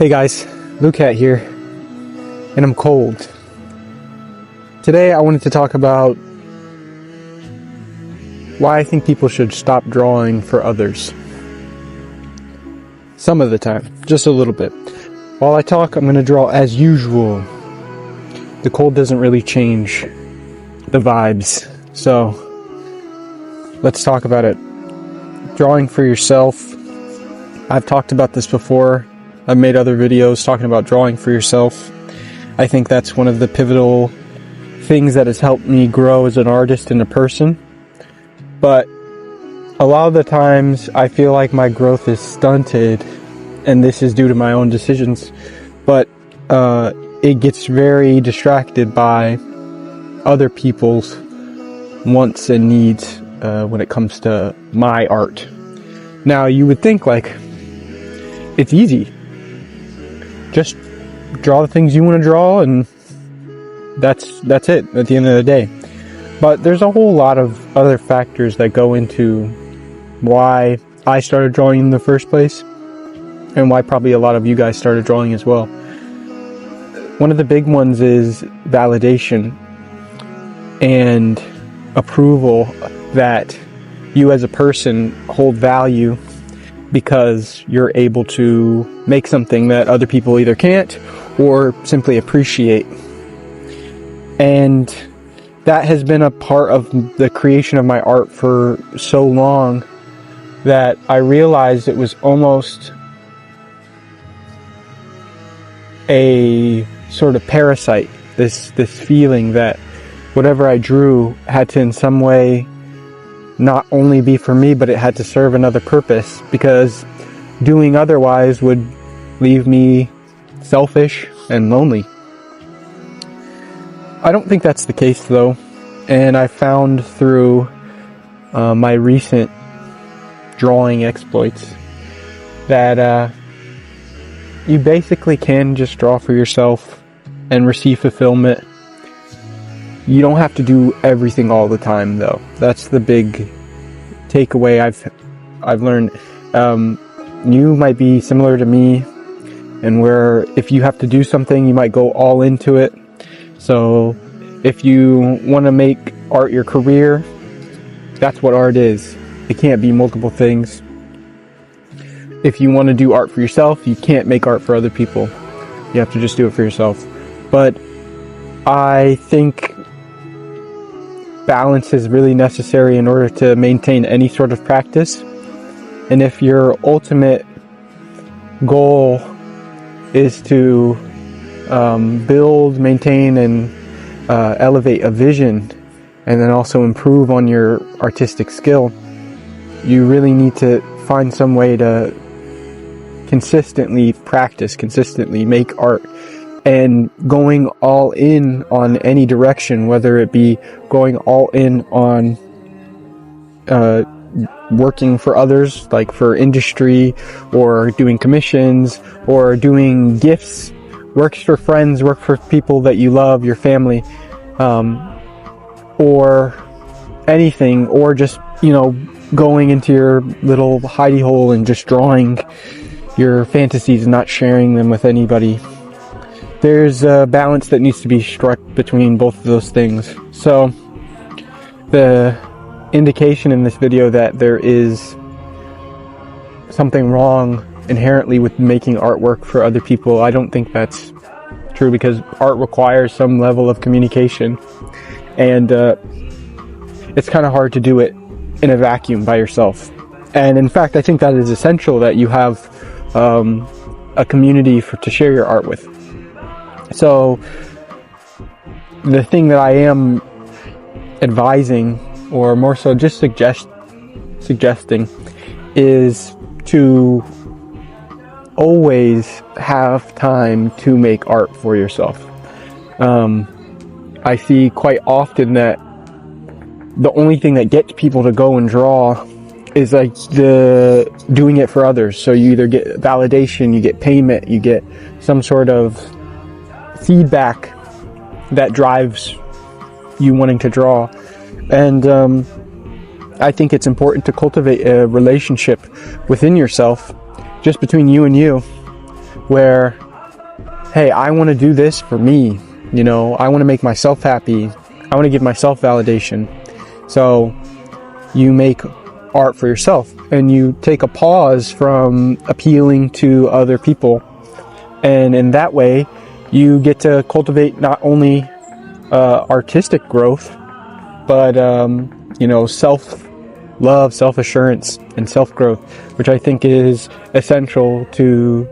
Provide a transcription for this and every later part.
Hey guys, Lucat here, and I'm cold. Today I wanted to talk about why I think people should stop drawing for others. Some of the time, just a little bit. While I talk, I'm going to draw as usual. The cold doesn't really change the vibes, so let's talk about it. Drawing for yourself. I've talked about this before. I've made other videos talking about drawing for yourself. I think that's one of the pivotal things that has helped me grow as an artist and a person. But a lot of the times I feel like my growth is stunted, and this is due to my own decisions. But it gets very distracted by other people's wants and needs when it comes to my art. Now, you would think like it's easy. Just draw the things you want to draw, and that's it at the end of the day. But there's a whole lot of other factors that go into why I started drawing in the first place, and why probably a lot of you guys started drawing as well. One of the big ones is validation and approval, that you as a person hold value because you're able to make something that other people either can't or simply appreciate. And that has been a part of the creation of my art for so long that I realized it was almost a sort of parasite, this feeling that whatever I drew had to in some way not only be for me, but it had to serve another purpose, because doing otherwise would leave me selfish and lonely. I don't think that's the case though, and I found through my recent drawing exploits that you basically can just draw for yourself and receive fulfillment. You don't have to do everything all the time though. That's the big takeaway I've learned. You might be similar to me, and where if you have to do something, you might go all into it. So if you want to make art your career, that's what art is. It can't be multiple things. If you want to do art for yourself, you can't make art for other people. You have to just do it for yourself. But I think balance is really necessary in order to maintain any sort of practice. And if your ultimate goal is to build, maintain, and elevate a vision, and then also improve on your artistic skill, you really need to find some way to consistently practice, consistently make art. And going all in on any direction, whether it be going all in on working for others, like for industry, or doing commissions, or doing gifts, works for friends, work for people that you love, your family, or anything, or just, going into your little hidey hole and just drawing your fantasies and not sharing them with anybody. There's a balance that needs to be struck between both of those things. So the indication in this video that there is something wrong inherently with making artwork for other people, I don't think that's true, because art requires some level of communication, and it's kind of hard to do it in a vacuum by yourself. And in fact, I think that is essential, that you have a community to share your art with. So the thing that I am advising, or more so just suggesting, is to always have time to make art for yourself. I see quite often that the only thing that gets people to go and draw is like the doing it for others. So you either get validation, you get payment, you get some sort of feedback that drives you wanting to draw. And I think it's important to cultivate a relationship within yourself, just between you and you, where, hey, I want to do this for me. You know, I want to make myself happy. I want to give myself validation. So you make art for yourself, and you take a pause from appealing to other people. And in that way, you get to cultivate not only artistic growth, but self-love, self-assurance, and self-growth, which I think is essential to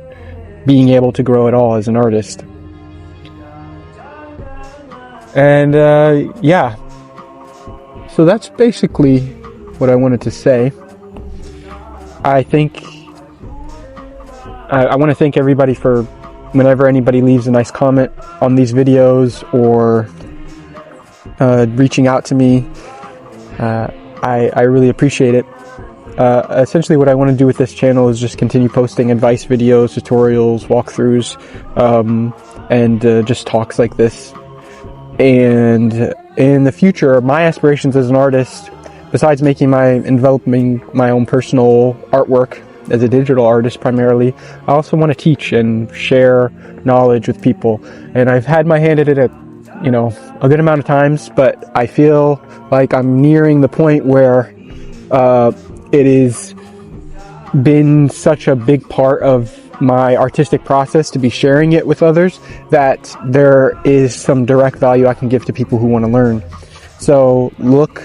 being able to grow at all as an artist. And yeah, so that's basically what I wanted to say. I think I want to thank everybody for whenever anybody leaves a nice comment on these videos or reaching out to me. I really appreciate it. Essentially what I want to do with this channel is just continue posting advice videos, tutorials, walkthroughs, and just talks like this. And in the future, my aspirations as an artist, besides developing my own personal artwork as a digital artist primarily, I also want to teach and share knowledge with people. And I've had my hand at it a good amount of times, but I feel like I'm nearing the point where it has been such a big part of my artistic process to be sharing it with others that there is some direct value I can give to people who want to learn. So look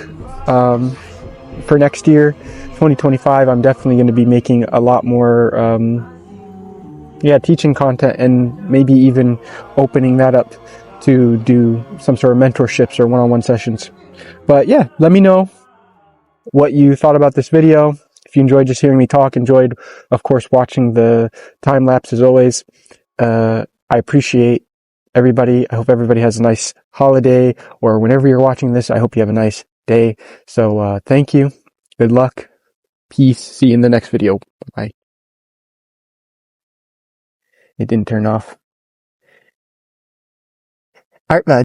for next year, 2025, I'm definitely going to be making a lot more teaching content, and maybe even opening that up to do some sort of mentorships or one-on-one sessions. But yeah, let me know what you thought about this video. If you enjoyed just hearing me talk, enjoyed, of course, watching the time lapse as always. I appreciate everybody. I hope everybody has a nice holiday, or whenever you're watching this, I hope you have a nice day. So thank you. Good luck. Peace. See you in the next video. Bye. It didn't turn off. All right, bud.